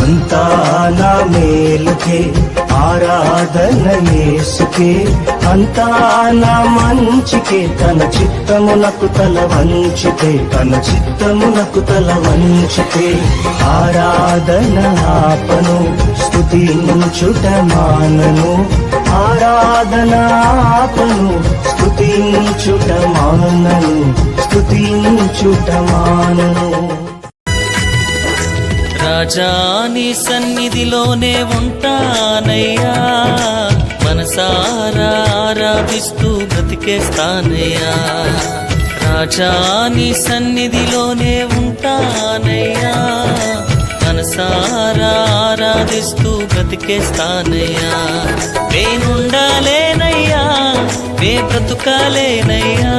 అంతా నా మేలుకే ఆరాధన యేసుకే, అంతా నా మంచికే, తన చిత్తమునకు తల వంచితే, తన చిత్తమునకు తల వంచితే, ఆరాధన ఆపను స్తుతించుట మానను, ఆరాధన ఆపను స్తుతించుట మానను, స్తుతించుట మానను. రాజా నీ సన్నిధిలోనే ఉంటానయ్యా, మనసారా ఆరాధిస్తూ బ్రతికేస్తానయ్యా. రాజా నీ సన్నిధిలోనే ఉంటానయ్యా, మనసారా ఆరాధిస్తూ బ్రతికేస్తానయ్యా. నేనుండాలేనయ్యా, నే బ్రతుకాలేనయ్యా,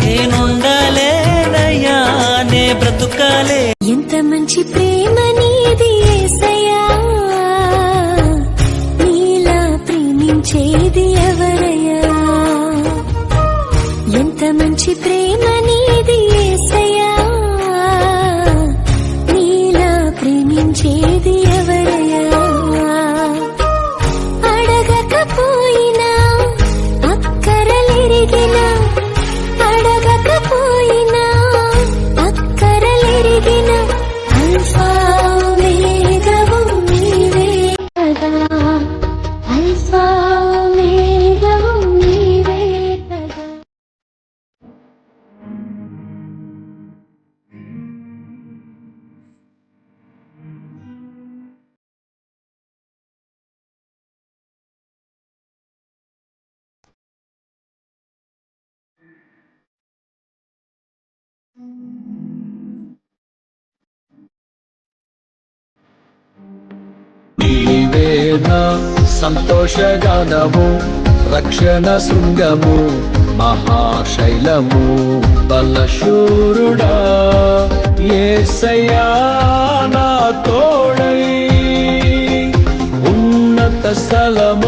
నేనుండాలేనయ్యా, నే బ్రతుకాలే. ఎంత మంచి ప్రేమ నీది యేసయ్యా, నీలా ప్రేమించేది ఎవరయ్యా. ఎంత మంచి ప్రేమ నీది యేసయ్యా, నీలా ప్రేమించేది ఎవరయ్యా. అడగకపోయినా అక్కరలెరిగినా, అడగకపోయినా అక్కరలెరిగిన అల్ఫా ఓమేగావు నీవే కదా, అల్ఫా ఓమేగావు నీవే కదా. నీవేనా సంతోషగానము, రక్షణ శృంగము, మహాశైలము, బలశూరుడా యేసయ్యా నా తోడై ఉన్నత స్థలము